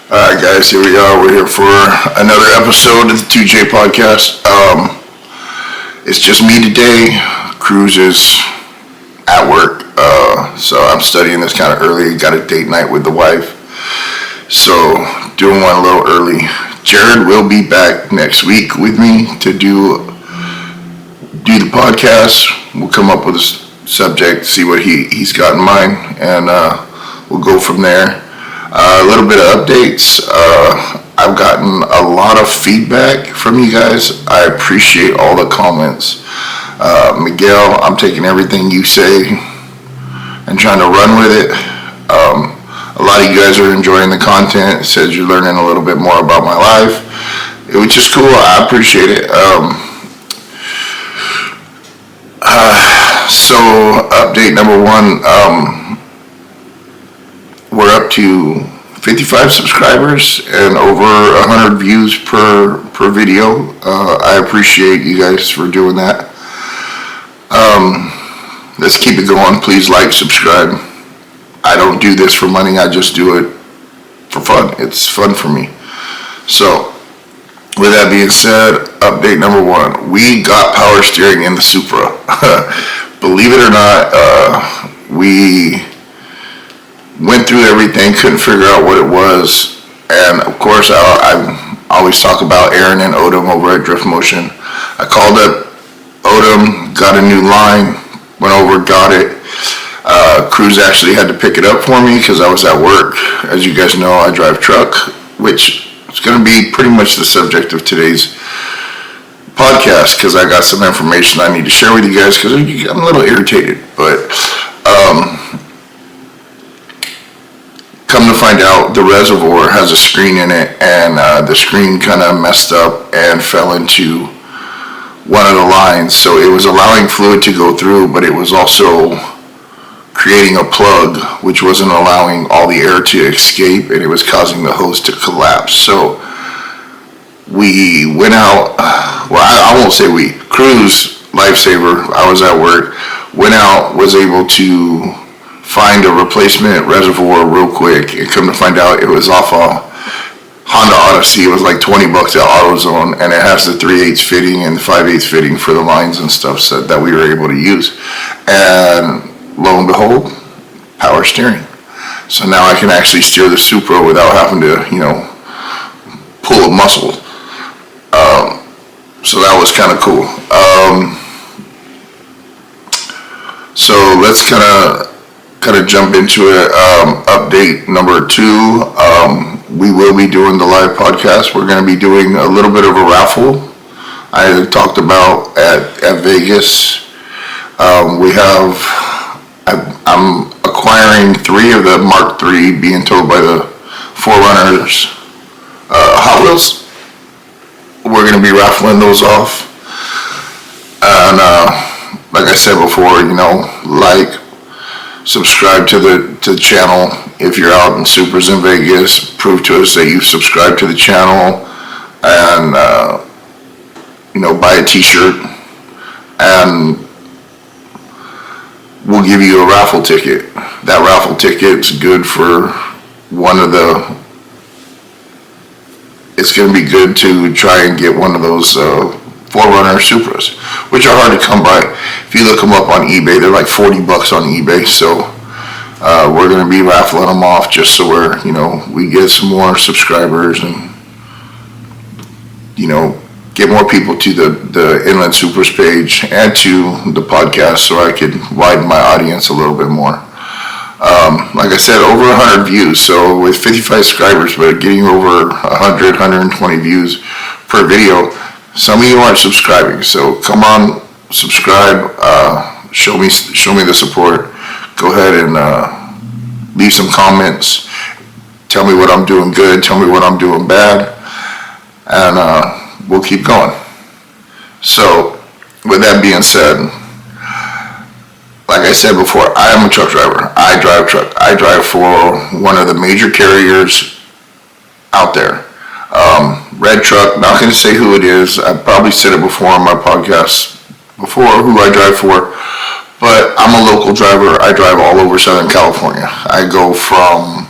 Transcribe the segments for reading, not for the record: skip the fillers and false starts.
Alright guys, here we are. We're here for another episode of the 2J podcast. It's just me today. Cruz is at work, so I'm studying this kind of early. Got a date night with the wife, so doing one a little early. Jared will be back next week with me to do the podcast. We'll come up with a subject, see what he's got in mind, and we'll go from there. A little bit of updates. I've gotten a lot of feedback from you guys. I appreciate all the comments. Miguel, I'm taking everything you say and trying to run with it. A lot of you guys are enjoying the content. It says you're learning a little bit more about my life, which is cool. I appreciate it. So update number one, we're up to 55 subscribers and over 100 views per video. I appreciate you guys for doing that. Let's keep it going. Please like, subscribe. I don't do this for money. I just do it for fun. It's fun for me. So with that being said, update number one, we got power steering in the Supra. Believe it or not, we went through everything, couldn't figure out what it was, and of course I always talk about Aaron and Odom over at Drift Motion. I called up Odom, got a new line, went over, got it. Cruz actually had to pick it up for me because I was at work. As you guys know, I drive truck, which is going to be pretty much the subject of today's podcast because I got some information I need to share with you guys because I'm a little irritated, but come to find out, the reservoir has a screen in it, and the screen kind of messed up and fell into one of the lines. So it was allowing fluid to go through, but it was also creating a plug, which wasn't allowing all the air to escape, and it was causing the hose to collapse. So we went out, well, I won't say we, Cruz, lifesaver, I was at work, went out, was able to find a replacement reservoir real quick, and come to find out it was off a Honda Odyssey. It was like $20 at AutoZone, and it has the 3/8 fitting and the 5/8 fitting for the lines and stuff so that we were able to use. And lo and behold, power steering. So now I can actually steer the Supra without having to, pull a muscle. So that was kind of cool. So let's kind of jump into it. Update number two, we will be doing the live podcast. We're going to be doing a little bit of a raffle I talked about at Vegas. I'm acquiring 3 of the Mark III, being told by the 4Runners Hot Wheels. We're going to be raffling those off. And like I said before, like, subscribe to the channel. If you're out in Supras in Vegas, prove to us that you subscribe to the channel, and buy a t-shirt, and we'll give you a raffle ticket. That raffle ticket's good for it's going to be good to try and get one of those 4Runner Supras, which are hard to come by. If you look them up on eBay, they're like $40 on eBay. So we're going to be raffling them off just so we get some more subscribers and get more people to the Inland Supras page and to the podcast, so I could widen my audience a little bit more. Like I said, over 100 views. So with 55 subscribers, but getting over 100, 120 views per video, some of you aren't subscribing. So come on, subscribe. Show me the support. Go ahead and leave some comments. Tell me what I'm doing good. Tell me what I'm doing bad, and we'll keep going. So with that being said, like I said before, I am a truck driver. I drive truck. I drive for one of the major carriers out there. Red Truck, not going to say who it is. I've probably said it before on my podcast before, who I drive for. But I'm a local driver. I drive all over Southern California. I go from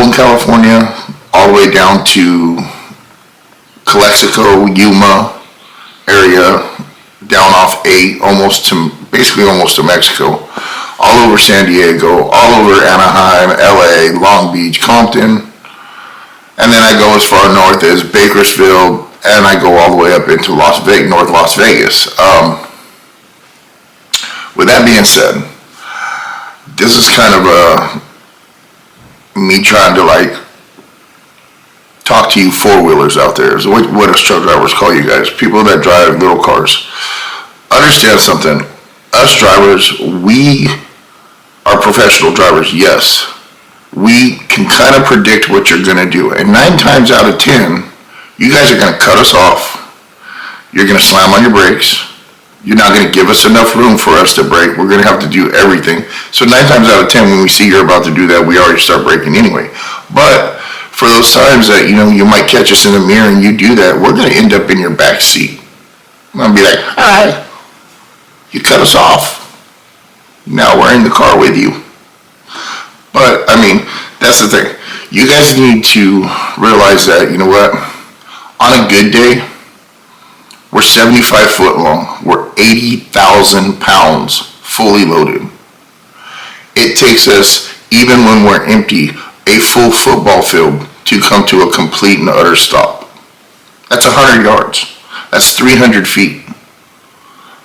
Golden, California, all the way down to Calexico, Yuma area, down off 8, almost to Mexico, all over San Diego, all over Anaheim, LA, Long Beach, Compton, and then I go as far north as Bakersfield, and I go all the way up into North Las Vegas. With that being said, this is kind of me trying to talk to you four-wheelers out there. Is what us truck drivers call you guys, people that drive little cars. Understand something. Us drivers, we are professional drivers, yes. We can kind of predict what you're going to do. And 9 times out of 10, you guys are going to cut us off. You're going to slam on your brakes. You're not going to give us enough room for us to brake. We're going to have to do everything. So 9 times out of 10, when we see you're about to do that, we already start braking anyway. But for those times that, you might catch us in the mirror and you do that, we're going to end up in your back seat. I'm going to be like, hi, you cut us off. Now we're in the car with you. But, that's the thing. You guys need to realize that, you know what, on a good day, we're 75 foot long. We're 80,000 pounds fully loaded. It takes us, even when we're empty, a full football field to come to a complete and utter stop. That's 100 yards. That's 300 feet.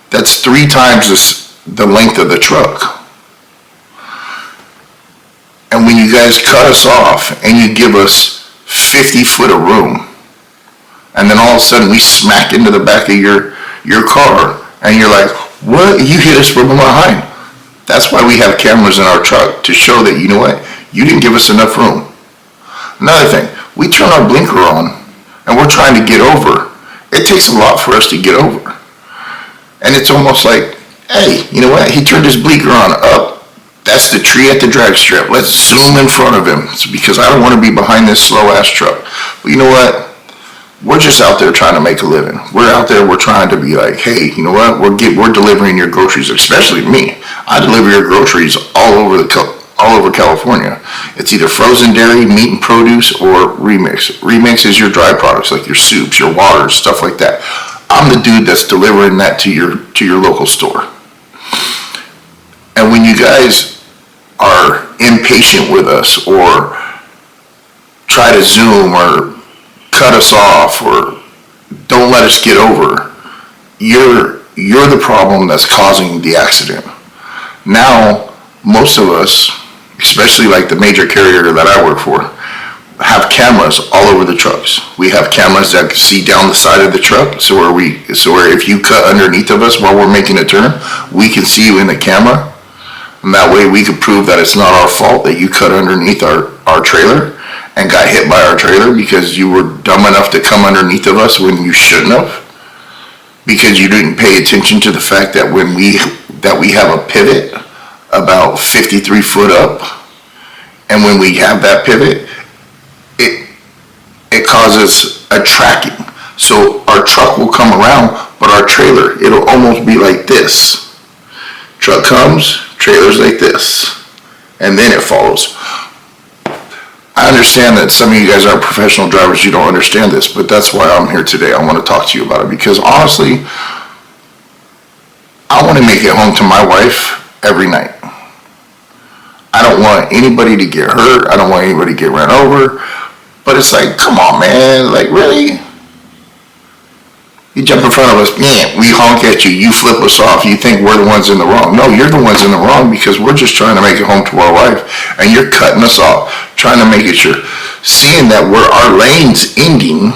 That's 3 times the length of the truck. And when you guys cut us off and you give us 50 foot of room, and then all of a sudden we smack into the back of your car, and you're like, what? You hit us from behind. That's why we have cameras in our truck, to show that, you know what, you didn't give us enough room. Another thing, we turn our blinker on, and we're trying to get over. It takes a lot for us to get over. And it's almost like, hey, you know what, he turned his blinker on up. That's the tree at the drag strip. Let's zoom in front of him, because I don't want to be behind this slow-ass truck. But you know what? We're just out there trying to make a living. We're out there, we're trying to be like, hey, you know what? We're delivering your groceries, especially me. I deliver your groceries all over California. It's either frozen dairy, meat and produce, or remix. Remix is your dry products, like your soups, your waters, stuff like that. I'm the dude that's delivering that to your local store. And when you guys are impatient with us, or try to zoom, or cut us off, or don't let us get over, you're the problem that's causing the accident. Now, most of us, especially like the major carrier that I work for, have cameras all over the trucks. We have cameras that can see down the side of the truck, so if you cut underneath of us while we're making a turn, we can see you in the camera, and that way we can prove that it's not our fault that you cut underneath our trailer and got hit by our trailer because you were dumb enough to come underneath of us when you shouldn't have, because you didn't pay attention to the fact that we have a pivot about 53 foot up, and when we have that pivot, it causes a tracking. So our truck will come around, but our trailer, it'll almost be like this. Truck comes, trailer's like this, and then it follows. I understand that some of you guys aren't professional drivers, you don't understand this, but that's why I'm here today. I want to talk to you about it, because honestly, I want to make it home to my wife every night. I don't want anybody to get hurt. I don't want anybody to get run over. But it's like, come on, man. Like, really? You jump in front of us, yeah, we honk at you, you flip us off, you think we're the ones in the wrong. No, you're the ones in the wrong, because we're just trying to make it home to our wife, and you're cutting us off, trying to make it sure, seeing that our lane's ending,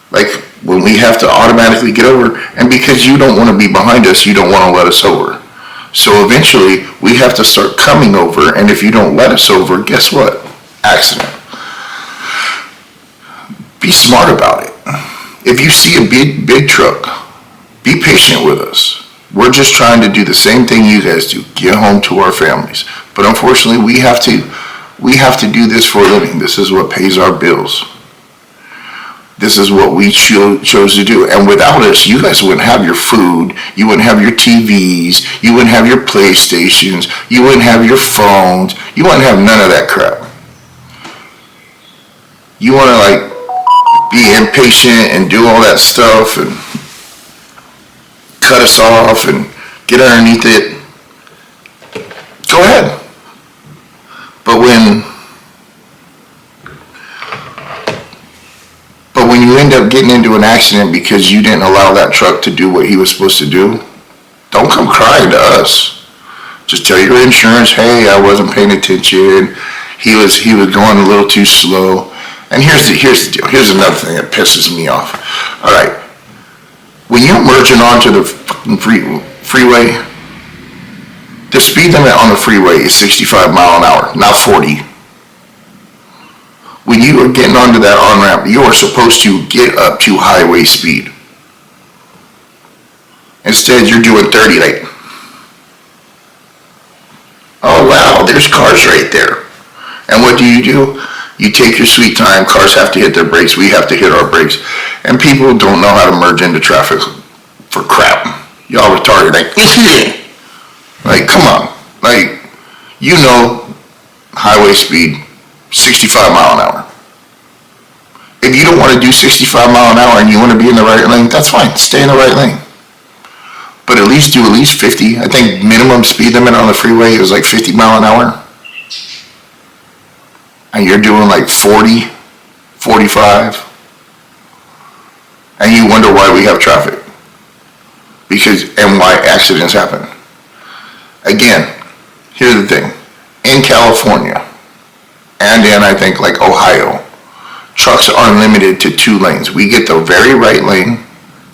like when we have to automatically get over, and because you don't want to be behind us, you don't want to let us over. So eventually, we have to start coming over, and if you don't let us over, guess what? Accident. Be smart about it. If you see a big truck, be patient with us. We're just trying to do the same thing you guys do, get home to our families. But unfortunately, we have to do this for a living. This is what pays our bills. This is what we chose to do. And without us, you guys wouldn't have your food, you wouldn't have your TVs, you wouldn't have your PlayStations, you wouldn't have your phones, you wouldn't have none of that crap. You want to like be impatient and do all that stuff and cut us off and get underneath it. Go ahead. But when you end up getting into an accident because you didn't allow that truck to do what he was supposed to do, don't come crying to us. Just tell your insurance, hey, I wasn't paying attention. He was going a little too slow. And here's the deal. Here's another thing that pisses me off. All right. When you're merging onto the fucking freeway, the speed limit on the freeway is 65 mile an hour, not 40. When you are getting onto that on-ramp, you are supposed to get up to highway speed. Instead, you're doing 30 like, oh wow, there's cars right there. And what do? You take your sweet time. Cars have to hit their brakes. We have to hit our brakes. And people don't know how to merge into traffic for crap. Y'all retarded. Like, like, come on. Like, you know, highway speed, 65 mile an hour. If you don't want to do 65 mile an hour and you want to be in the right lane, that's fine. Stay in the right lane. But at least do at least 50. I think minimum speed limit on the freeway is like 50 mile an hour. And you're doing like 40, 45. And you wonder why we have traffic. And why accidents happen. Again, here's the thing. In California, and in I think like Ohio, trucks are limited to 2 lanes. We get the very right lane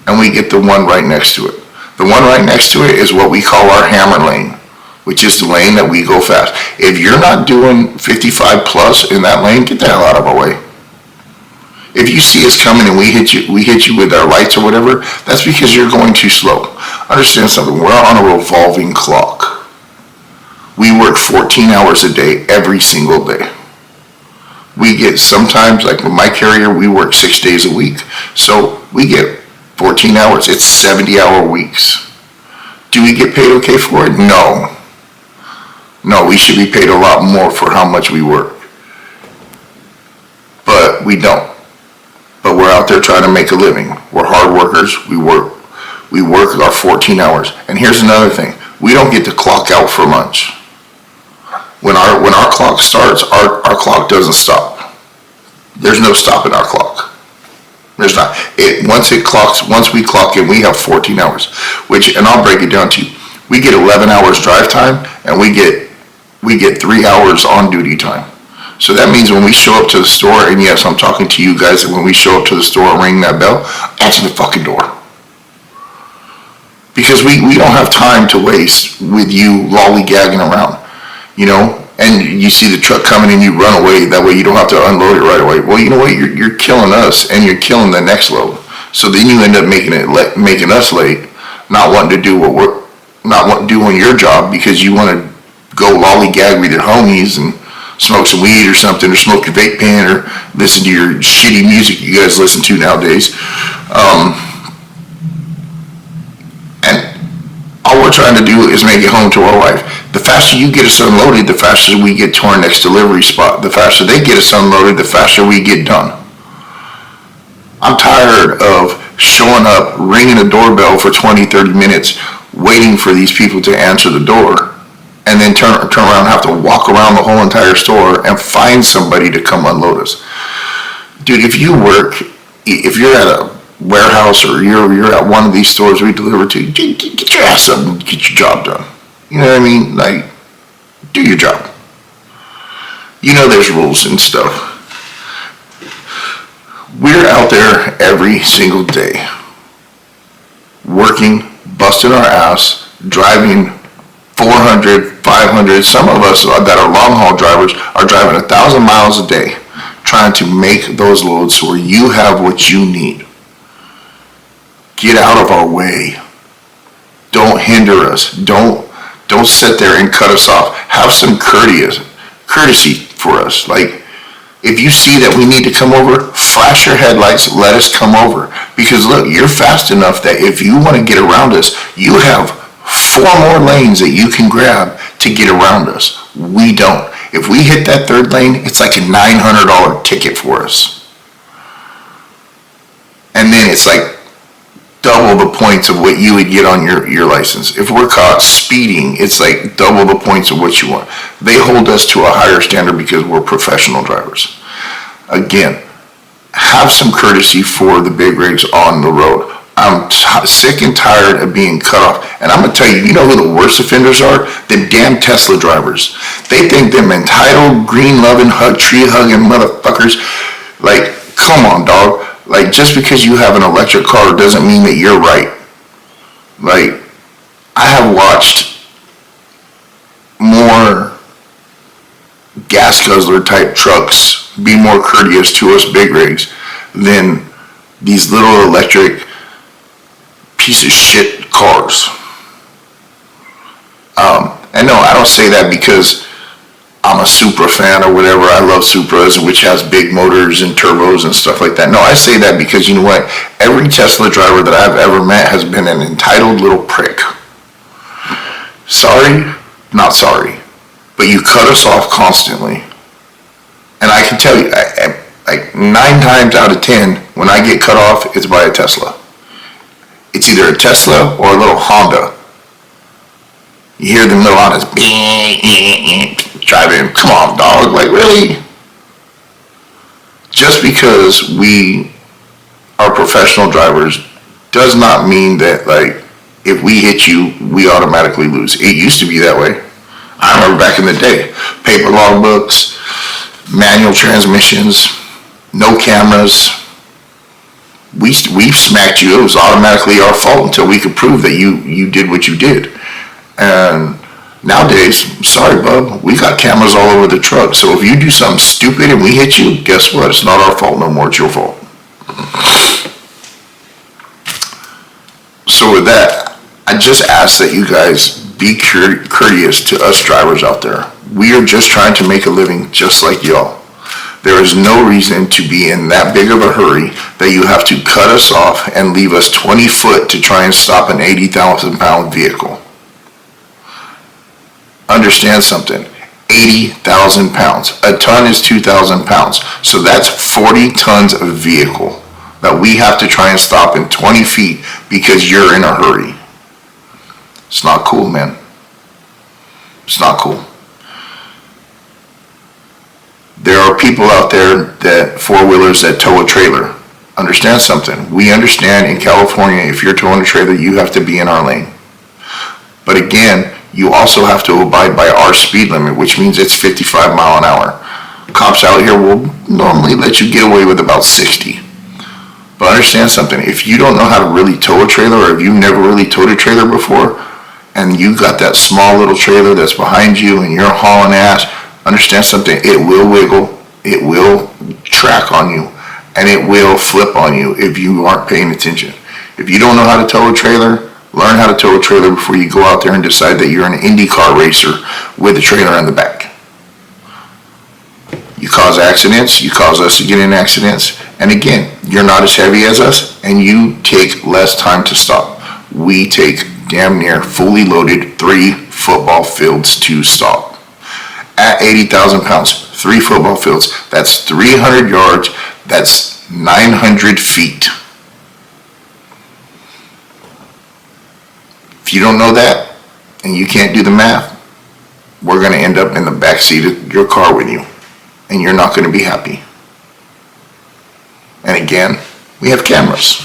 and we get the one right next to it. The one right next to it is what we call our hammer lane, which is the lane that we go fast. If you're not doing 55 plus in that lane, get the hell out of our way. If you see us coming and we hit you with our lights or whatever, that's because you're going too slow. Understand something, we're on a revolving clock. We work 14 hours a day, every single day. We get sometimes, like with my carrier, we work 6 days a week. So we get 14 hours, it's 70-hour weeks. Do we get paid okay for it? No. No, we should be paid a lot more for how much we work. But we don't. But we're out there trying to make a living. We're hard workers. We work our 14 hours. And here's another thing. We don't get to clock out for lunch. When our clock starts, our clock doesn't stop. There's no stopping our clock. There's not. Once we clock in, we have 14 hours. And I'll break it down to you. We get 11 hours drive time, and we get 3 hours on duty time. So that means when we show up to the store, and yes, I'm talking to you guys, and when we show up to the store and ring that bell, answer the fucking door. Because we don't have time to waste with you lollygagging around, you know, and you see the truck coming and you run away, that way you don't have to unload it right away. Well, you know what, you're killing us and you're killing the next load. So then you end up making us late, not wanting to do your job because you want to go lollygag with your homies and smoke some weed or something, or smoke your vape pen, or listen to your shitty music you guys listen to nowadays. And all we're trying to do is make it home to our wife. The faster you get us unloaded, the faster we get to our next delivery spot. The faster they get us unloaded, the faster we get done. I'm tired of showing up, ringing a doorbell for 20, 30 minutes, waiting for these people to answer the door, and then turn around and have to walk around the whole entire store and find somebody to come unload us. Dude, if you're at a warehouse or you're at one of these stores we deliver to, get your ass up and get your job done. You know what I mean? Like, do your job. You know there's rules and stuff. We're out there every single day, working, busting our ass, driving 400, 500, some of us that are long haul drivers are driving 1,000 miles a day trying to make those loads where you have what you need. Get out of our way. Don't hinder us. Don't sit there and cut us off. Have some courtesy for us. Like, if you see that we need to come over, flash your headlights, let us come over. Because look, you're fast enough that if you want to get around us, you have 4 more lanes that you can grab to get around us. We don't. If we hit that 3rd lane, it's like a $900 ticket for us. And then it's like double the points of what you would get on your license. If we're caught speeding, it's like double the points of what you want. They hold us to a higher standard because we're professional drivers. Again, have some courtesy for the big rigs on the road. I'm sick and tired of being cut off. And I'm going to tell you, you know who the worst offenders are? The damn Tesla drivers. They think them entitled, green-loving, tree-hugging motherfuckers. Like, come on, dog. Like, just because you have an electric car doesn't mean that you're right. Like, I have watched more gas guzzler type trucks be more courteous to us big rigs than these little electric piece of shit cars. And no, I don't say that because I'm a Supra fan or whatever. I love Supras, which has big motors and turbos and stuff like that. No, I say that because, you know what? Every Tesla driver that I've ever met has been an entitled little prick. Sorry, not sorry. But you cut us off constantly. And I can tell you, like 9 times out of 10, when I get cut off, it's by a Tesla. It's either a Tesla or a little Honda. You hear them little Hondas driving. Come on, dog. Like, really? Just because we are professional drivers does not mean that, like, if we hit you, we automatically lose. It used to be that way. I remember back in the day, paper logbooks, manual transmissions, no cameras. We smacked you. It was automatically our fault until we could prove that you did what you did. And nowadays, sorry, bub, we got cameras all over the truck. So if you do something stupid and we hit you, guess what? It's not our fault no more. It's your fault. So with that, I just ask that you guys be courteous to us drivers out there. We are just trying to make a living just like y'all. There is no reason to be in that big of a hurry that you have to cut us off and leave us 20 foot to try and stop an 80,000 pound vehicle. Understand something. 80,000 pounds. A ton is 2,000 pounds. So that's 40 tons of vehicle that we have to try and stop in 20 feet because you're in a hurry. It's not cool, man. It's not cool. There are people out there that four-wheelers that tow a trailer. Understand something. We understand in California, if you're towing a trailer, you have to be in our lane. But again, you also have to abide by our speed limit, which means it's 55 mile an hour. Cops out here will normally let you get away with about 60. But understand something. If you don't know how to really tow a trailer, or if you've never really towed a trailer before, and you got that small little trailer that's behind you and you're hauling ass, understand something. It will wiggle, it will track on you, and it will flip on you if you aren't paying attention. If you don't know how to tow a trailer, learn how to tow a trailer before you go out there and decide that you're an IndyCar racer with a trailer in the back. You cause accidents, you cause us to get in accidents, and again, you're not as heavy as us, and you take less time to stop. We take damn near fully loaded 3 football fields to stop. At 80,000 pounds, 3 football fields, that's 300 yards, that's 900 feet. If you don't know that, and you can't do the math, we're going to end up in the back seat of your car with you, and you're not going to be happy. And again, we have cameras.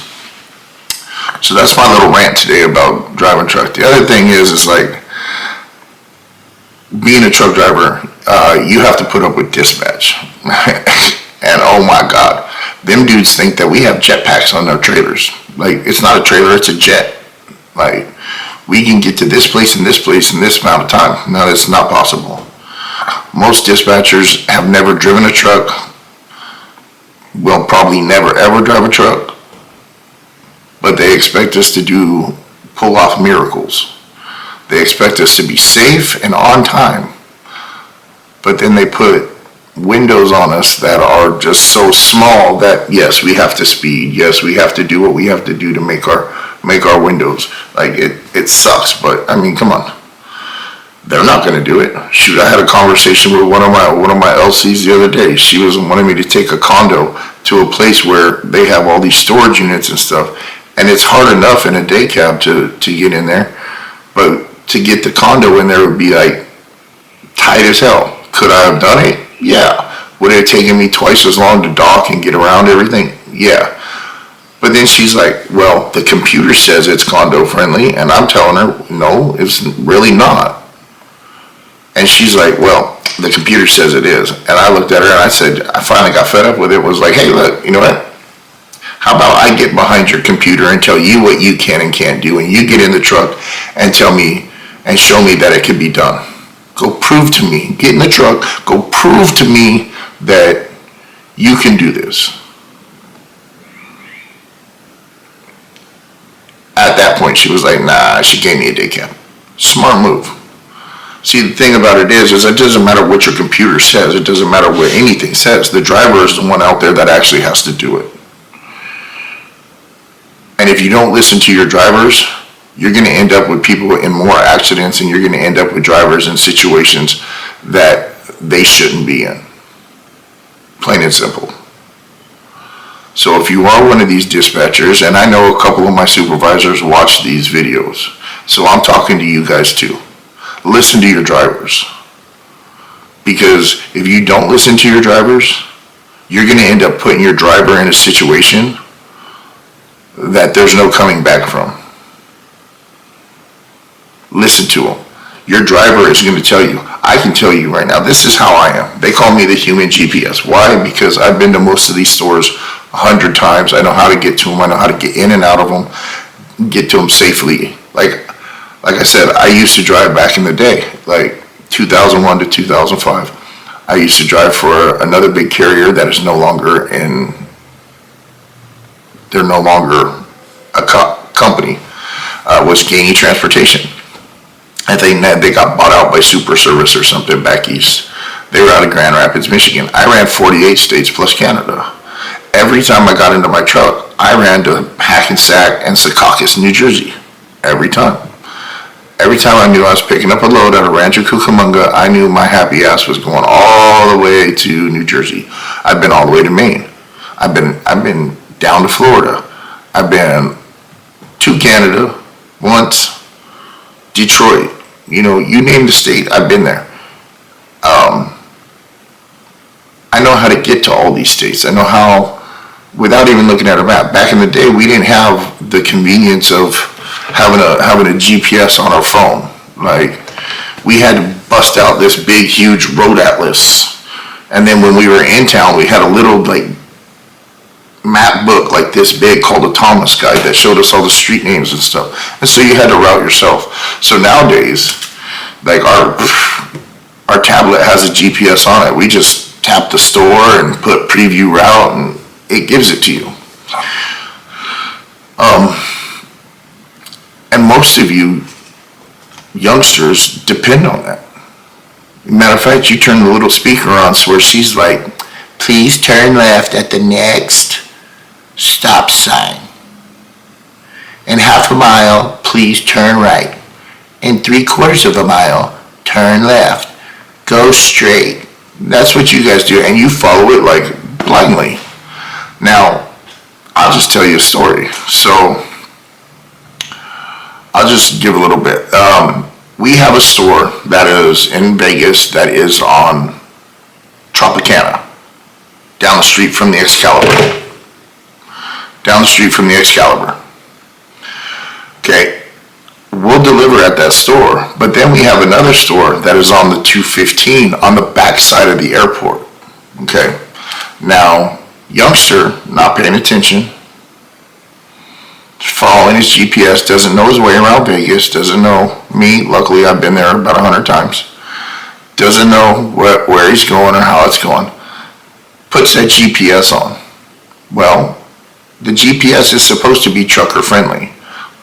So that's my little rant today about driving truck. The other thing is like, being a truck driver, you have to put up with dispatch. And oh my God, them dudes think that we have jetpacks on our trailers. Like, it's not a trailer, it's a jet. Like, we can get to this place and this place in this amount of time. No, it's not possible. Most dispatchers have never driven a truck, will probably never ever drive a truck, but they expect us to pull off miracles. They expect us to be safe and on time, but then they put windows on us that are just so small that yes, we have to speed. Yes, we have to do what we have to do to make our windows. Like, it sucks, but I mean, come on. they're not going to do it. Shoot, I had a conversation with one of my LCs the other day. She was wanting me to take a condo to a place where they have all these storage units and stuff, and it's hard enough in a day cab to get in there, but to get the condo in there would be like tight as hell. Could I have done it? Yeah. Would it have taken me twice as long to dock and get around everything? Yeah. But then she's like, well, the computer says it's condo friendly, and I'm telling her, no, it's really not. And she's like, well, the computer says it is. And I looked at her and I said, I finally got fed up with it, was like, hey, look, you know what? How about I get behind your computer and tell you what you can and can't do, and you get in the truck and tell me and show me that it can be done. Go prove to me, get in the truck, go prove to me that you can do this. At that point, she was like, nah, she gave me a day cab. Smart move. See, the thing about it is it doesn't matter what your computer says. It doesn't matter what anything says. The driver is the one out there that actually has to do it. And if you don't listen to your drivers, you're going to end up with people in more accidents, and you're going to end up with drivers in situations that they shouldn't be in. Plain and simple. So if you are one of these dispatchers, and I know a couple of my supervisors watch these videos, so I'm talking to you guys too. Listen to your drivers. Because if you don't listen to your drivers, you're going to end up putting your driver in a situation that there's no coming back from. Listen to them. Your driver is going to tell you, I can tell you right now, this is how I am. They call me the human GPS. Why? Because I've been to most of these stores 100 times. I know how to get to them. I know how to get in and out of them, get to them safely. Like I said, I used to drive back in the day, like 2001 to 2005. I used to drive for another big carrier that is no longer in, they're no longer a company, was Gainey Transportation. I think that they got bought out by Super Service or something back east. They were out of Grand Rapids, Michigan. I ran 48 states plus Canada. Every time I got into my truck, I ran to Hackensack and Secaucus, New Jersey. Every time. Every time I knew I was picking up a load out of Rancho Cucamonga, I knew my happy ass was going all the way to New Jersey. I've been all the way to Maine. I've been down to Florida. I've been to Canada once, Detroit. You know, you name the state, I've been there. I know how to get to all these states. I know how, without even looking at a map. Back in the day, we didn't have the convenience of having a GPS on our phone. Like, we had to bust out this big, huge road atlas. And then when we were in town, we had a little, like, map book like this big called a Thomas Guide that showed us all the street names and stuff. And so you had to route yourself. So nowadays, like, our tablet has a GPS on it. We just tap the store and put preview route, and it gives it to you. And most of you youngsters depend on that. Matter of fact, you turn the little speaker on where she's like, please turn left at the next stop sign. In half a mile, please turn right. In 3/4 of a mile, turn left. Go straight. That's what you guys do, and you follow it like blindly. Now, I'll just tell you a story. So, I'll just give a little bit. We have a store that is in Vegas that is on Tropicana, down the street from the Excalibur. Down the street from the Excalibur. Okay, we'll deliver at that store, but then we have another store that is on the 215 on the back side of the airport. Okay, now, youngster, not paying attention, following his GPS, doesn't know his way around Vegas, doesn't know me. Luckily, I've been there about 100 times. Doesn't know where he's going or how it's going. Puts that GPS on. Well, the GPS is supposed to be trucker friendly,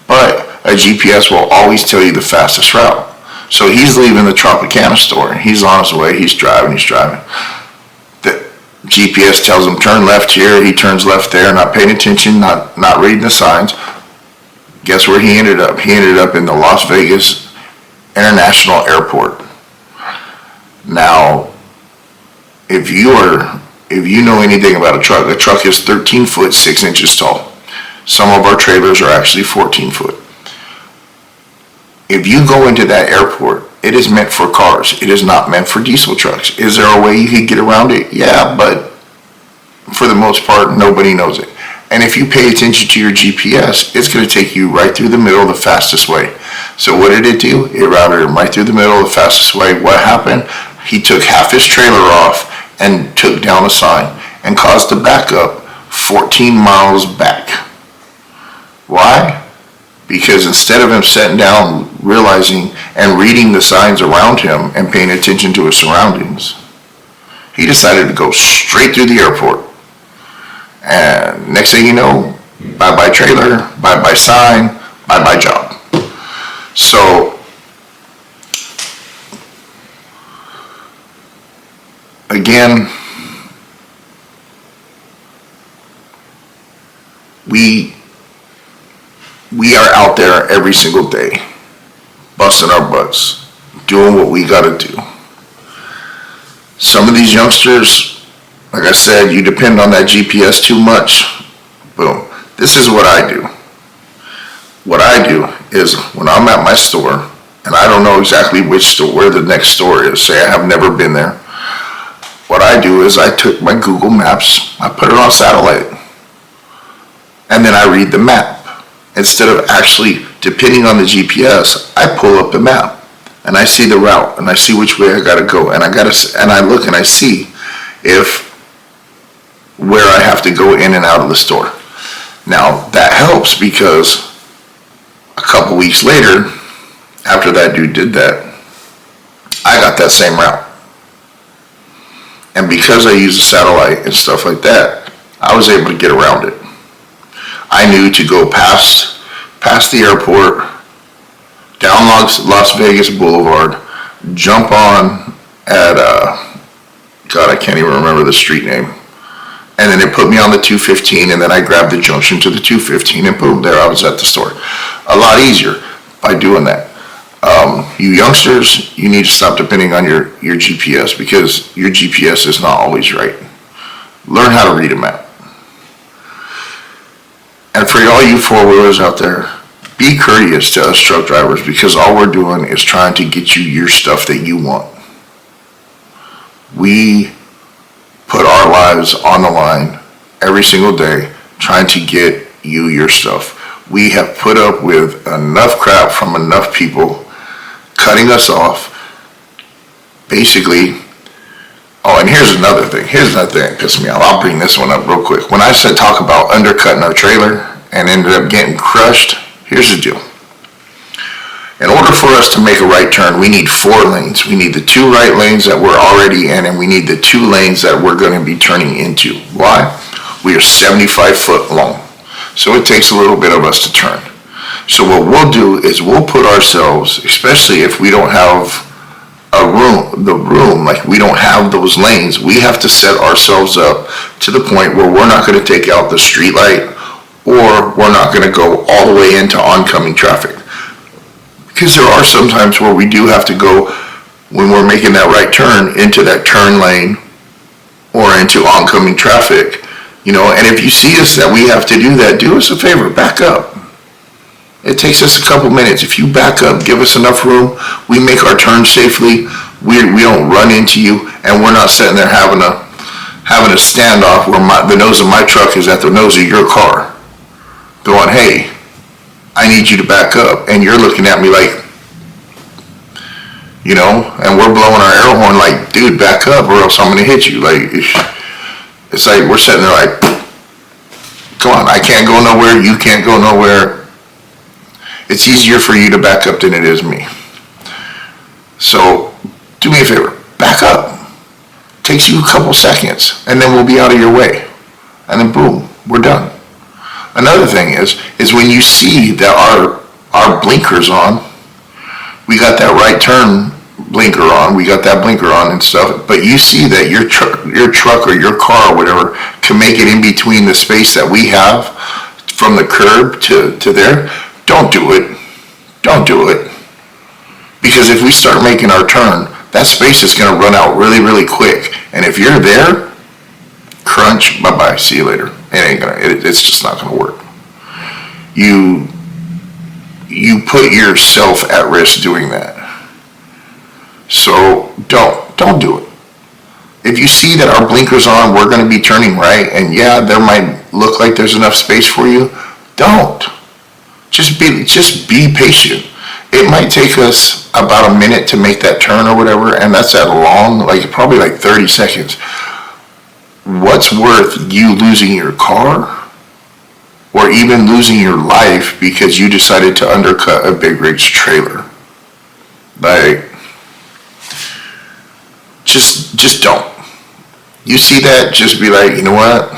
but a GPS will always tell you the fastest route. So he's leaving the Tropicana store. He's on his way. He's driving. The GPS tells him turn left here. He turns left there, not paying attention, not reading the signs. Guess where he ended up? He ended up in the Las Vegas International Airport. Now, if you know anything about a truck is 13 foot 6 inches tall. Some of our trailers are actually 14 foot. If you go into that airport, it is meant for cars. It is not meant for diesel trucks. Is there a way you could get around it? Yeah, but for the most part, nobody knows it. And if you pay attention to your GPS, it's going to take you right through the middle the fastest way. So what did it do? It routed him right through the middle the fastest way. What happened? He took half his trailer off and took down a sign and caused a backup 14 miles back. Why? Because instead of him sitting down, realizing and reading the signs around him and paying attention to his surroundings, he decided to go straight through the airport. And next thing you know, bye-bye trailer, bye-bye sign, bye-bye job. So, again, we are out there every single day, busting our butts, doing what we gotta do. Some of these youngsters, like I said, you depend on that GPS too much. Boom. This is what I do. What I do is when I'm at my store, and I don't know exactly which store, where the next store is, say I have never been there. What I do is I took my Google Maps, I put it on satellite, and then I read the map. Instead of actually depending on the GPS, I pull up the map and I see the route and I see which way I gotta go, and I look and I see where I have to go in and out of the store. Now that helps because a couple weeks later, after that dude did that, I got that same route. And because I use a satellite and stuff like that, I was able to get around it. I knew to go past the airport, down Las Vegas Boulevard, jump on at, God, I can't even remember the street name. And then it put me on the 215, and then I grabbed the junction to the 215, and boom, there I was at the store. A lot easier by doing that. You youngsters, you need to stop depending on your GPS, because your GPS is not always right. Learn how to read a map. And for all you four-wheelers out there, be courteous to us truck drivers, because all we're doing is trying to get you your stuff that you want. We put our lives on the line every single day trying to get you your stuff. We have put up with enough crap from enough people cutting us off. Basically, oh, and here's another thing that pissed me off. I'll bring this one up real quick. When I said talk about undercutting our trailer and ended up getting crushed, here's the deal. In order for us to make a right turn, we need 4 lanes. We need the 2 right lanes that we're already in, and we need the 2 lanes that we're going to be turning into. Why? We are 75 foot long, so it takes a little bit of us to turn. So what we'll do is we'll put ourselves, especially if we don't have like we don't have those lanes, we have to set ourselves up to the point where we're not going to take out the street light, or we're not going to go all the way into oncoming traffic. Because there are some times where we do have to go, when we're making that right turn, into that turn lane or into oncoming traffic, and if you see us that we have to do that, do us a favor, back up. It takes us a couple minutes. If you back up, give us enough room, we make our turn safely, we don't run into you, and we're not sitting there having a standoff where the nose of my truck is at the nose of your car, going, hey, I need you to back up, and you're looking at me like, and we're blowing our air horn like, dude, back up or else I'm going to hit you. Like, it's like we're sitting there like, come on, I can't go nowhere, you can't go nowhere. It's easier for you to back up than it is me. So do me a favor, back up. Takes you a couple seconds, and then we'll be out of your way. And then boom, we're done. Another thing is when you see that our blinkers on, we got that right turn blinker on, we got that blinker on and stuff, but you see that your truck or your car or whatever can make it in between the space that we have from the curb to there, don't do it. Don't do it. Because if we start making our turn, that space is going to run out really, really quick. And if you're there, crunch, bye-bye, see you later. It's just not going to work. You put yourself at risk doing that. So don't do it. If you see that our blinkers on, we're going to be turning right, and yeah, there might look like there's enough space for you, don't. Just be patient. It might take us about a minute to make that turn or whatever, and that's that long, probably 30 seconds. What's worth you losing your car or even losing your life because you decided to undercut a big rig's trailer? Just don't. You see that, just be like, you know what?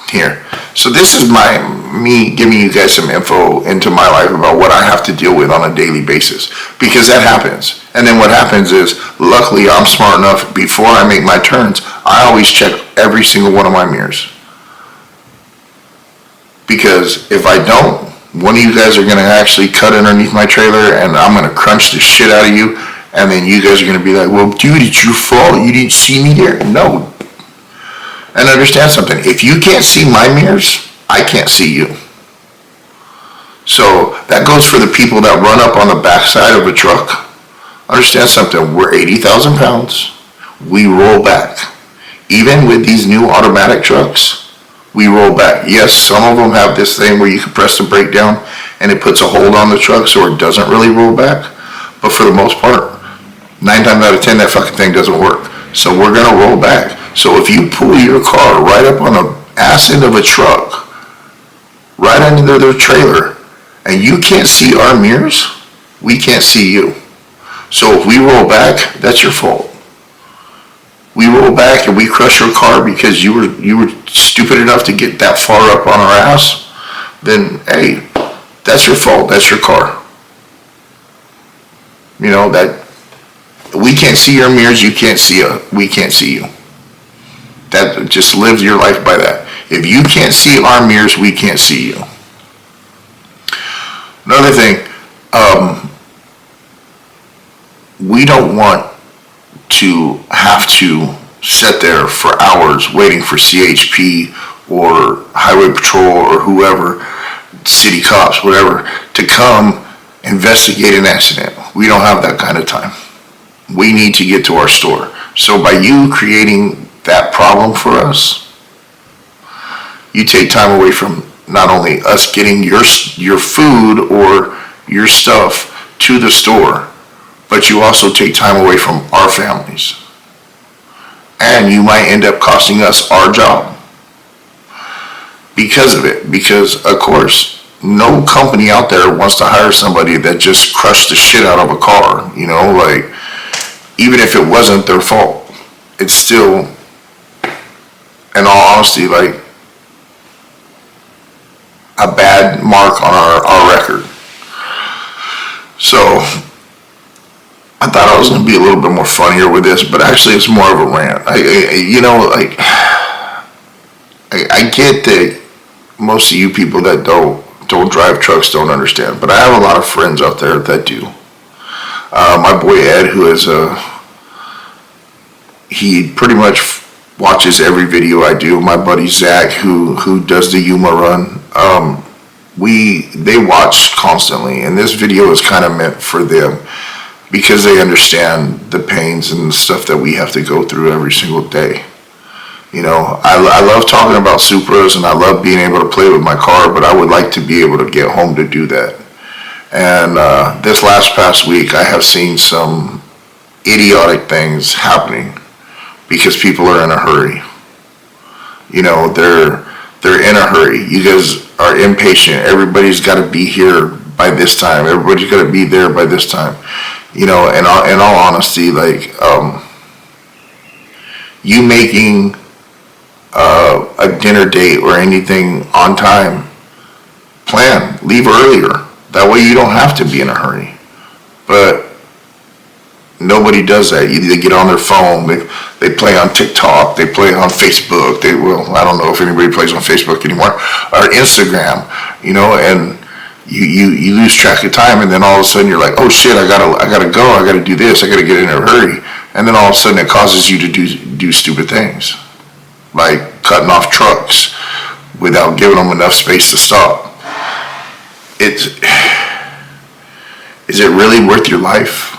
Here. So this is me giving you guys some info into my life about what I have to deal with on a daily basis, because that happens. And then what happens is, luckily I'm smart enough, before I make my turns, I always check every single one of my mirrors. Because if I don't, one of you guys are going to actually cut underneath my trailer, and I'm going to crunch the shit out of you, and then you guys are going to be like, well, dude, it's your fault. You didn't see me there. No. And understand something. If you can't see my mirrors, I can't see you. So that goes for the people that run up on the backside of a truck. Understand something. We're 80,000 pounds. We roll back. Even with these new automatic trucks, we roll back. Yes, some of them have this thing where you can press the brake down and it puts a hold on the truck so it doesn't really roll back. But for the most part, 9 times out of 10, that fucking thing doesn't work. So we're going to roll back. So if you pull your car right up on the ass end of a truck, right under their trailer, and you can't see our mirrors, we can't see you. So if we roll back, that's your fault. We roll back and we crush your car because you were stupid enough to get that far up on our ass, then hey, that's your fault. That's your car. You know, that we can't see your mirrors, you can't see us, we can't see you. That just live your life by that. If you can't see our mirrors, we can't see you. Another thing, we don't want to have to sit there for hours waiting for CHP or Highway Patrol or whoever, city cops, whatever, to come investigate an accident. We don't have that kind of time. We need to get to our store. So by you creating that problem for us, you take time away from not only us getting your food or your stuff to the store, but you also take time away from our families. And you might end up costing us our job because of it. Because, of course, no company out there wants to hire somebody that just crushed the shit out of a car. You know, even if it wasn't their fault, it's still, in all honesty, a bad mark on our record. So I thought I was going to be a little bit more funnier with this, but actually it's more of a rant. I get that most of you people that don't drive trucks don't understand, but I have a lot of friends out there that do. My boy Ed, who is he pretty much watches every video I do. My buddy Zach, who does the Yuma run, they watch constantly, and this video is kind of meant for them because they understand the pains and the stuff that we have to go through every single day. You know, I love talking about Supras and I love being able to play with my car, but I would like to be able to get home to do that. And this past week, I have seen some idiotic things happening because people are in a hurry. You know, they're in a hurry. You guys are impatient. Everybody's got to be here by this time. Everybody's got to be there by this time. You know, in all honesty, you making a dinner date or anything on time, plan, leave earlier. That way you don't have to be in a hurry. But nobody does that. They get on their phone, they play on TikTok, they play on Facebook, I don't know if anybody plays on Facebook anymore, or Instagram, you know, and you lose track of time, and then all of a sudden you're like, oh shit, I gotta go, I gotta do this, I gotta get in a hurry, and then all of a sudden it causes you to do stupid things, like cutting off trucks without giving them enough space to stop. Is it really worth your life?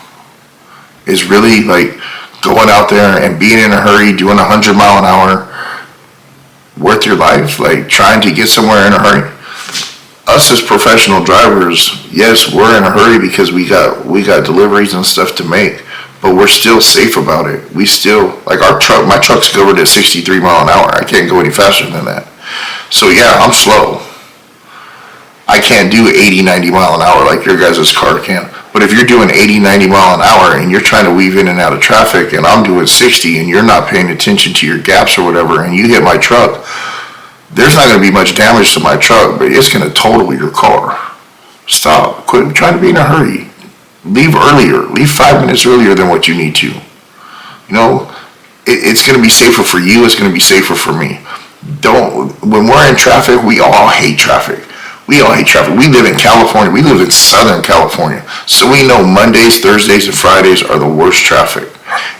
Is really like going out there and being in a hurry, doing 100 mile an hour, worth your life? Like trying to get somewhere in a hurry? Us as professional drivers, yes, we're in a hurry because we got deliveries and stuff to make, but we're still safe about it. We still, like my truck's covered at 63 mile an hour. I can't go any faster than that. So yeah, I'm slow. I can't do 80, 90 mile an hour like your guys' car can. But if you're doing 80, 90 mile an hour and you're trying to weave in and out of traffic and I'm doing 60 and you're not paying attention to your gaps or whatever and you hit my truck, there's not going to be much damage to my truck, but it's going to total your car. Stop. Quit trying to be in a hurry. Leave earlier. Leave 5 minutes earlier than what you need to. You know, it's going to be safer for you. It's going to be safer for me. When we're in traffic, we all hate traffic. We all hate traffic. We live in California. We live in Southern California. So we know Mondays, Thursdays, and Fridays are the worst traffic.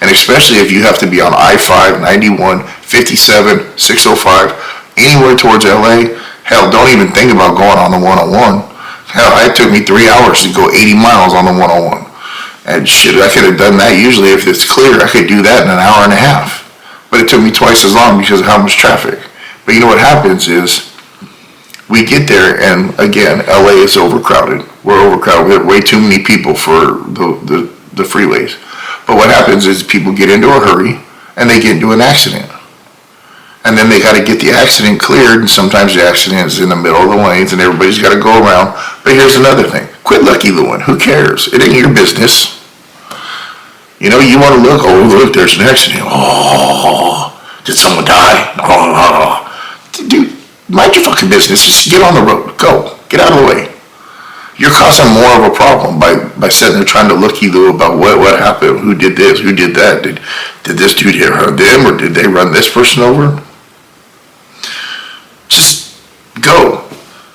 And especially if you have to be on I-5, 91, 57, 605, anywhere towards LA, hell, don't even think about going on the 101. Hell, it took me 3 hours to go 80 miles on the 101. And shit, I could have done that usually if it's clear. I could do that in an hour and a half. But it took me twice as long because of how much traffic. But you know what happens is, we get there, and again, LA is overcrowded. We're overcrowded. We have way too many people for the freeways. But what happens is people get into a hurry, and they get into an accident. And then they got to get the accident cleared, and sometimes the accident is in the middle of the lanes, and everybody's got to go around. But here's another thing. Quit lucky-looing. Who cares? It ain't your business. You know, you want to look, oh, look, there's an accident. Oh, did someone die? Oh, dude. Mind your fucking business. Just get on the road. Go. Get out of the way. You're causing more of a problem by sitting there trying to look-y-loo about what happened, who did this, who did that. Did this dude hit them, or did they run this person over? Just go.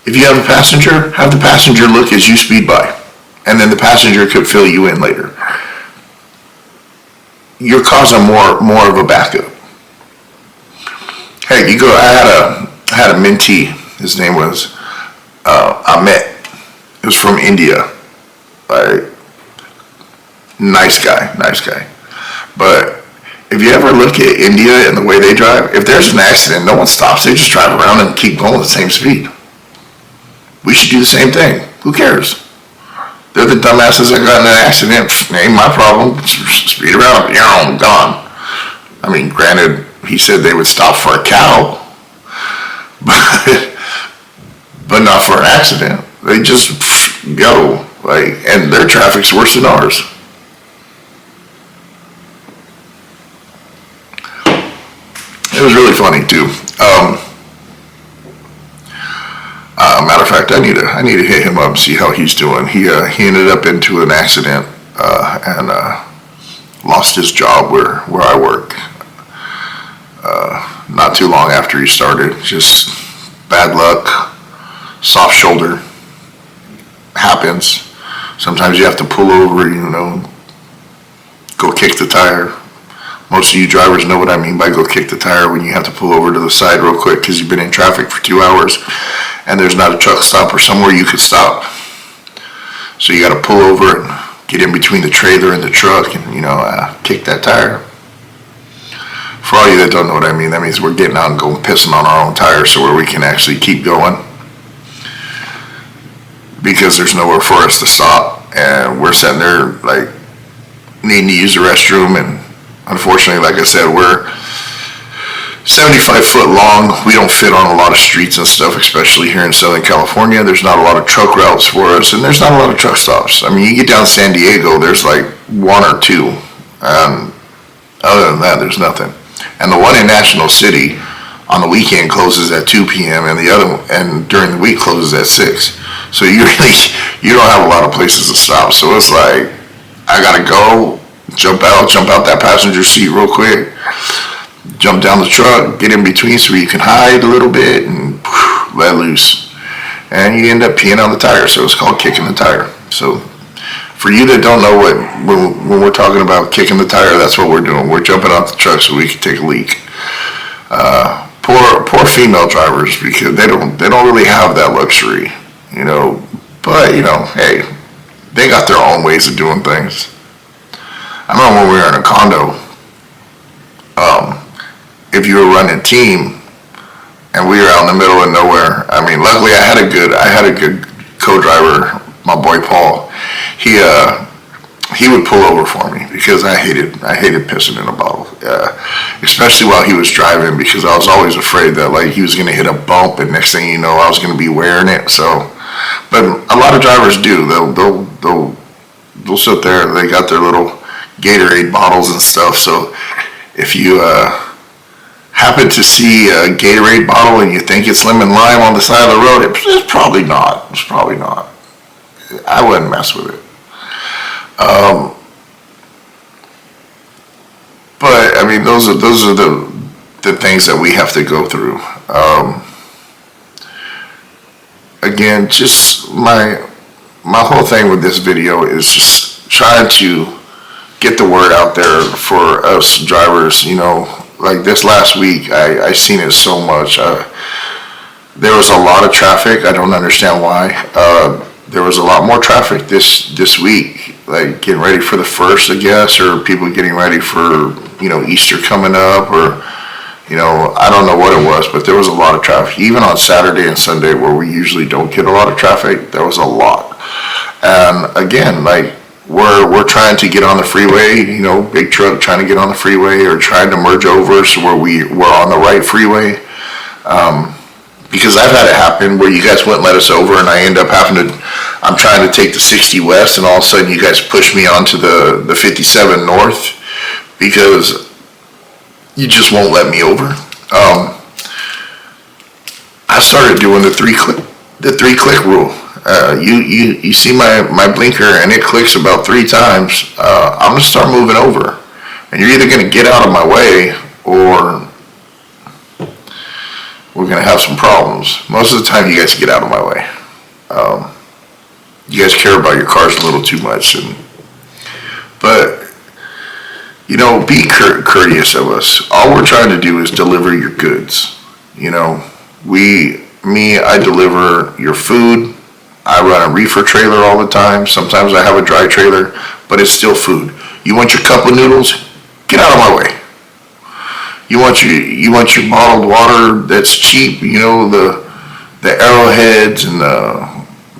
If you have a passenger, have the passenger look as you speed by. And then the passenger could fill you in later. You're causing more of a backup. Hey, I had a mentee. His name was Amit. He was from India. Like, nice guy. But if you ever look at India and the way they drive, if there's an accident, no one stops. They just drive around and keep going at the same speed. We should do the same thing. Who cares? They're the dumbasses that got in an accident. Ain't my problem. Speed around. Gone. I mean, granted, he said they would stop for a cow. But not for an accident. They just go, like, and their traffic's worse than ours. It was really funny too. Matter of fact, I need to hit him up and see how he's doing. He ended up into an accident and lost his job where I work. Not too long after he started. Just bad luck, soft shoulder, happens. Sometimes you have to pull over, go kick the tire. Most of you drivers know what I mean by go kick the tire, when you have to pull over to the side real quick because you've been in traffic for 2 hours and there's not a truck stop or somewhere you could stop. So you got to pull over and get in between the trailer and the truck and, kick that tire. For all you that don't know what I mean, that means we're getting out and going pissing on our own tires so where we can actually keep going, because there's nowhere for us to stop and we're sitting there like needing to use the restroom. And unfortunately, like I said, we're 75 foot long. We don't fit on a lot of streets and stuff, especially here in Southern California. There's not a lot of truck routes for us, and there's not a lot of truck stops. I mean, you get down to San Diego, there's like one or two, and other than that, there's nothing. And the one in National City on the weekend closes at 2 p.m. and during the week closes at 6. So you don't have a lot of places to stop. So it's like, I gotta go, jump out that passenger seat real quick, jump down the truck, get in between so you can hide a little bit and let loose. and you end up peeing on the tire. So it's called kicking the tire. So for you that don't know what, when we're talking about kicking the tire, that's what we're doing. We're jumping off the truck so we can take a leak. Poor female drivers, because they don't really have that luxury, you know. But you know, hey, they got their own ways of doing things. I remember when we were in a condo, if you were running a team and we were out in the middle of nowhere, I mean, luckily I had a good co-driver, my boy Paul. He would pull over for me because I hated pissing in a bottle, especially while he was driving, because I was always afraid that like he was gonna hit a bump and next thing you know I was gonna be wearing it. So, but a lot of drivers do. They'll sit there. They got their little Gatorade bottles and stuff. So if you happen to see a Gatorade bottle and you think it's lemon lime on the side of the road, it's probably not. It's probably not. I wouldn't mess with it. But I mean, those are the things that we have to go through. Again, just my whole thing with this video is just trying to get the word out there for us drivers. You know, like this last week, I seen it so much. There was a lot of traffic. I don't understand why. There was a lot more traffic this week, like getting ready for the 1st, I guess, or people getting ready for, you know, Easter coming up, or, you know, I don't know what it was, but there was a lot of traffic. Even on Saturday and Sunday, where we usually don't get a lot of traffic, there was a lot. And again, like, we're trying to get on the freeway, you know, big truck trying to get on the freeway or trying to merge over so we're on the right freeway. Because I've had it happen where you guys wouldn't let us over, and I end up I'm trying to take the 60 west, and all of a sudden you guys push me onto the 57 north because you just won't let me over. I started doing the three click rule. You see my blinker and it clicks about 3 times. I'm gonna start moving over, and you're either gonna get out of my way or we're gonna have some problems. Most of the time, you guys get out of my way. You guys care about your cars a little too much, but you know, be courteous of us. All we're trying to do is deliver your goods. You know, I deliver your food. I run a reefer trailer all the time. Sometimes I have a dry trailer, but it's still food. You want your cup of noodles? Get out of my way. You want your bottled water that's cheap, you know, the Arrowheads and the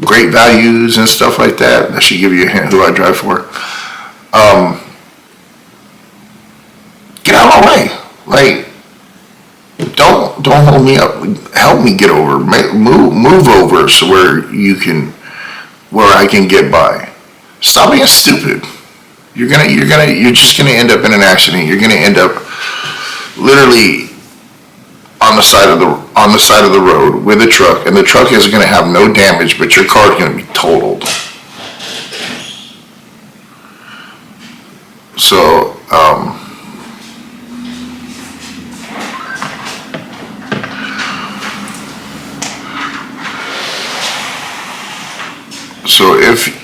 Great Values and stuff like that. That should give you a hint who I drive for. Get out of my way. Like, don't hold me up. Help me get over. Move over so where I can get by. Stop being stupid. You're just gonna end up in an accident. You're gonna end up literally on the side of the road with a truck, and the truck is going to have no damage, but your car is going to be totaled. So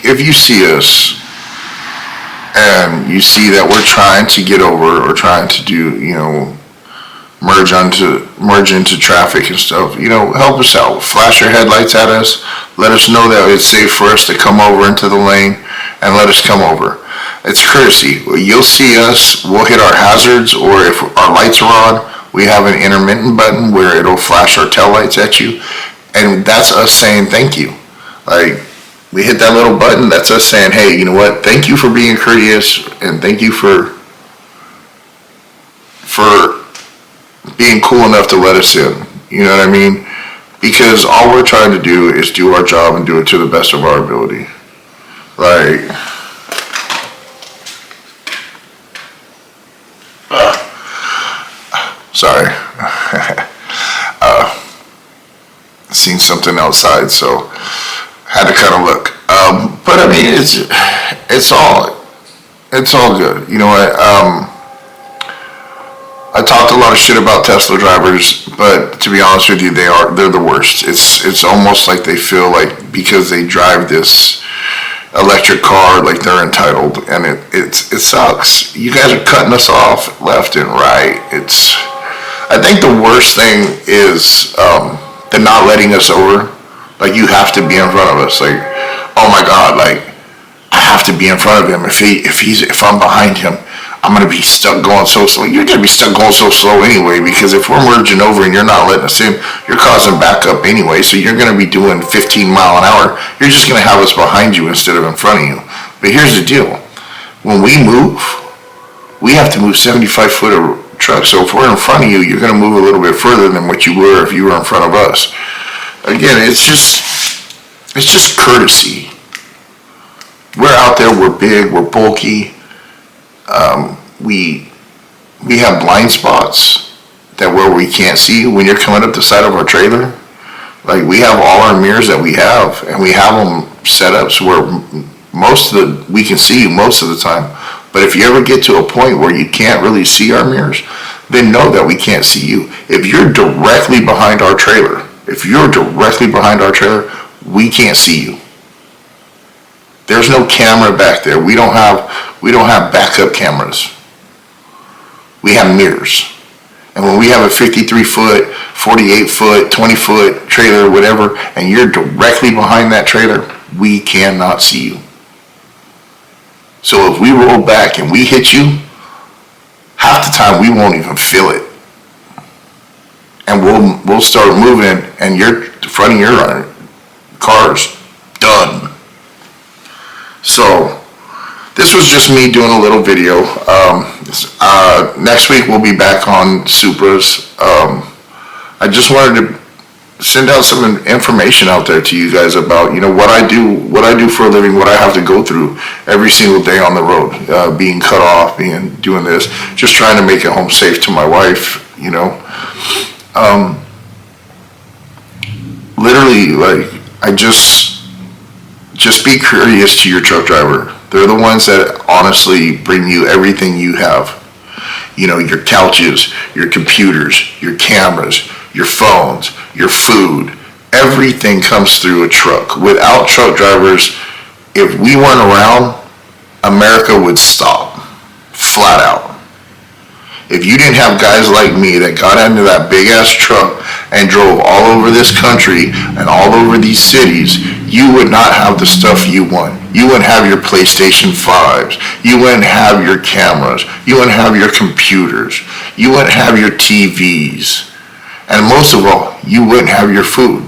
if you see us and you see that we're trying to get over or trying to do, you know, merge into traffic and stuff, you know, help us out. Flash your headlights at us. Let us know that it's safe for us to come over into the lane, and let us come over. It's courtesy. You'll see us, we'll hit our hazards, or if our lights are on, we have an intermittent button where it'll flash our tail lights at you, and that's us saying thank you. Like, we hit that little button, that's us saying, hey, you know what, thank you for being courteous, and thank you for being cool enough to let us in. You know what I mean? Because all we're trying to do is do our job and do it to the best of our ability. Like, sorry. Seen something outside, so had to kind of look. But I mean, it's all good. You know what? I talked a lot of shit about Tesla drivers, but to be honest with you, they're the worst. It's almost like they feel like because they drive this electric car, like they're entitled, and it sucks. You guys are cutting us off left and right. I think the worst thing is the not letting us over. Like, you have to be in front of us. Like, oh my God, like, I have to be in front of him. If I'm behind him, I'm gonna be stuck going so slow. You're gonna be stuck going so slow anyway, because if we're merging over and you're not letting us in, you're causing backup anyway. So you're gonna be doing 15 mile an hour. You're just gonna have us behind you instead of in front of you. But here's the deal: when we move, we have to move 75 foot of truck. So if we're in front of you, you're gonna move a little bit further than what you were if you were in front of us. Again, it's just courtesy. We're out there. We're big. We're bulky. We have blind spots that where we can't see when you're coming up the side of our trailer. Like, we have all our mirrors that we have, and we have them set up so where we can see you most of the time. But if you ever get to a point where you can't really see our mirrors, then know that we can't see you. If you're directly behind our trailer, we can't see you. There's no camera back there. We don't have backup cameras. We have mirrors. And when we have a 53 foot, 48 foot, 20 foot trailer, whatever, and you're directly behind that trailer, we cannot see you. So if we roll back and we hit you, half the time we won't even feel it. And we'll start moving, and the front of your car's done. So this was just me doing a little video. Next week we'll be back on Supras. I just wanted to send out some information out there to you guys about, what I do for a living, what I have to go through every single day on the road, being cut off, doing this, just trying to make it home safe to my wife. Literally, like, I just be courteous to your truck driver. They're the ones that honestly bring you everything you have. Your couches, your computers, your cameras, your phones, your food. Everything comes through a truck. Without truck drivers, if we weren't around, America would stop. Flat out. If you didn't have guys like me that got into that big ass truck and drove all over this country and all over these cities, you would not have the stuff you want. You wouldn't have your PlayStation 5s. You wouldn't have your cameras. You wouldn't have your computers. You wouldn't have your TVs. And most of all, you wouldn't have your food.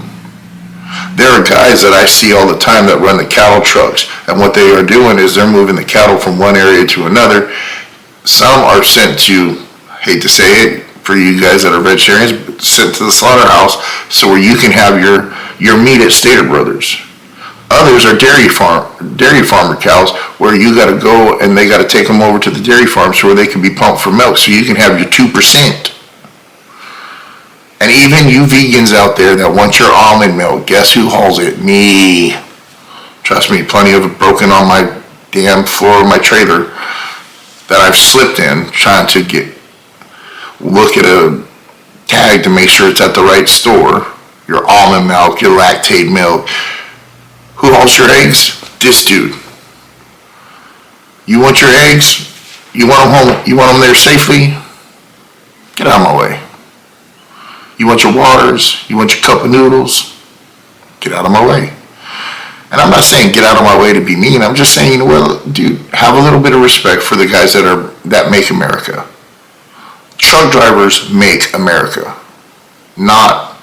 There are guys that I see all the time that run the cattle trucks, and what they are doing is they're moving the cattle from one area to another. Some are sent to, hate to say it, for you guys that are vegetarians, sent to the slaughterhouse so where you can have your meat at Stater Brothers. Others are dairy farmer cows where you got to go and they got to take them over to the dairy farms where they can be pumped for milk so you can have your 2%. And even you vegans out there that want your almond milk, guess who hauls it? Me. Trust me, plenty of it broken on my damn floor of my trailer that I've slipped in trying to look at a tag to make sure it's at the right store. Your almond milk, your lactate milk. Who hauls your eggs? This dude. You want your eggs? You want them home? You want them there safely? Get out of my way. You want your waters? You want your cup of noodles? Get out of my way. And I'm not saying get out of my way to be mean. I'm just saying, dude, have a little bit of respect for the guys that make America. Truck drivers make America, not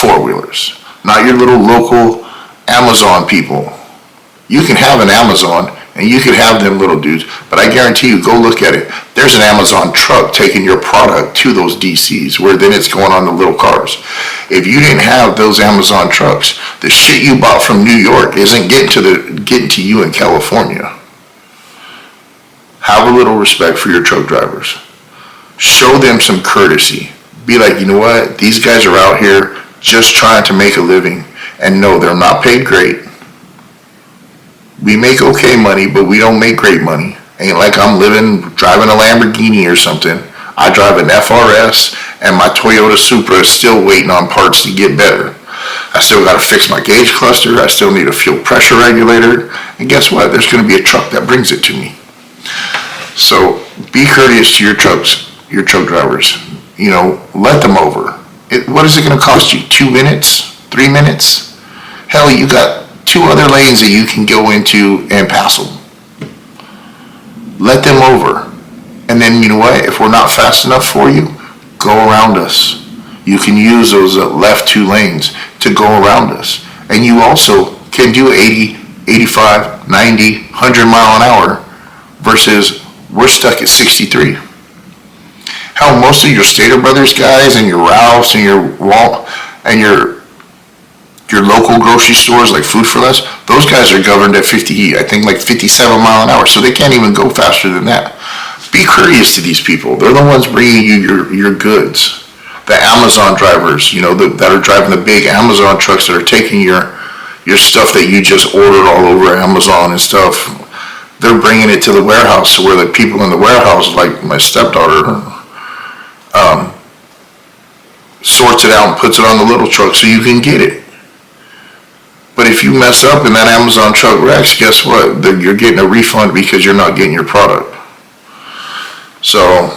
four-wheelers, not your little local Amazon people. You can have an Amazon and you can have them little dudes, but I guarantee you, go look at it. There's an Amazon truck taking your product to those DCs where then it's going on the little cars. If you didn't have those Amazon trucks, the shit you bought from New York isn't getting to you in California. Have a little respect for your truck drivers. Show them some courtesy. Be like, you know what? These guys are out here just trying to make a living. And no, they're not paid great. We make okay money, but we don't make great money. Ain't like I'm driving a Lamborghini or something. I drive an FRS, and my Toyota Supra is still waiting on parts to get better. I still got to fix my gauge cluster. I still need a fuel pressure regulator. And guess what? There's going to be a truck that brings it to me. So be courteous to your truck drivers. You know, let them over. What is it going to cost you? 2 minutes? 3 minutes? Hell, you got 2 other lanes that you can go into and pass them. Let them over. And then, you know what? If we're not fast enough for you, go around us. You can use those left 2 lanes to go around us. And you also can do 80, 85, 90, 100 mile an hour versus we're stuck at 63. How most of your Stater Brothers guys and your Ralphs and your Walt and your local grocery stores like Food for Less, those guys are governed at 50, I think like 57 mile an hour, so they can't even go faster than that. Be courteous to these people. They're the ones bringing you your goods. The Amazon drivers, you know, that are driving the big Amazon trucks that are taking your stuff that you just ordered all over Amazon and stuff. They're bringing it to the warehouse where the people in the warehouse, like my stepdaughter, sorts it out and puts it on the little truck so you can get it. But if you mess up and that Amazon truck wrecks, guess what? You're getting a refund because you're not getting your product. So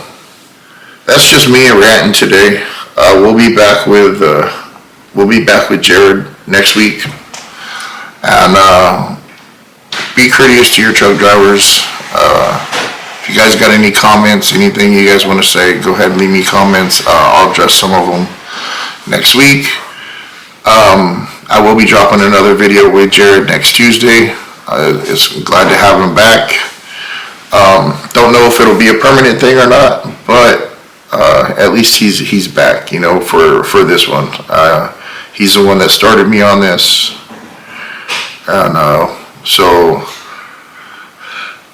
that's just me ranting today. We'll be back with Jared next week, and be courteous to your truck drivers. If you guys got any comments, anything you guys want to say, go ahead and leave me comments. I'll address some of them next week. I will be dropping another video with Jared next Tuesday. It's glad to have him back. Don't know if it'll be a permanent thing or not, but at least he's back, you know, for this one. He's the one that started me on this, and so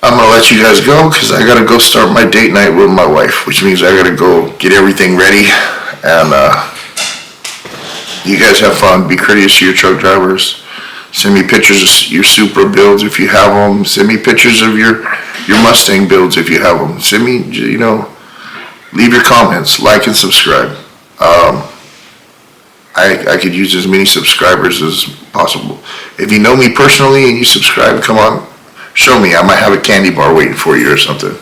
I'm gonna let you guys go because I gotta go start my date night with my wife, which means I gotta go get everything ready. And you guys have fun. Be courteous to your truck drivers. Send me pictures of your Supra builds if you have them. Send me pictures of your Mustang builds if you have them. Send me, you know, leave your comments, like and subscribe. I could use as many subscribers as possible. If you know me personally and you subscribe, come on, show me. I might have a candy bar waiting for you or something.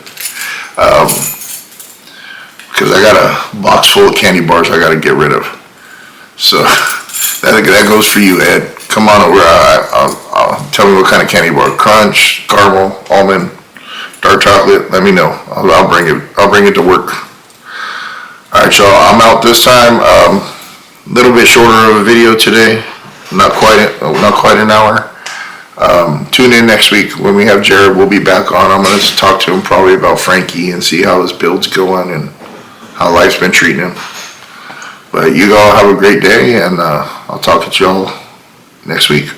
Because I got a box full of candy bars I got to get rid of. So that goes for you, Ed. Come on over. Tell me what kind of candy bar. Crunch, caramel, almond, dark chocolate. Let me know. I'll bring it to work. All right, y'all. I'm out this time. Little bit shorter of a video today. Not quite an hour. Tune in next week when we have Jared. We'll be back on. I'm going to talk to him probably about Frankie and see how his build's going and how life's been treating him. But you all have a great day, and I'll talk to y'all next week.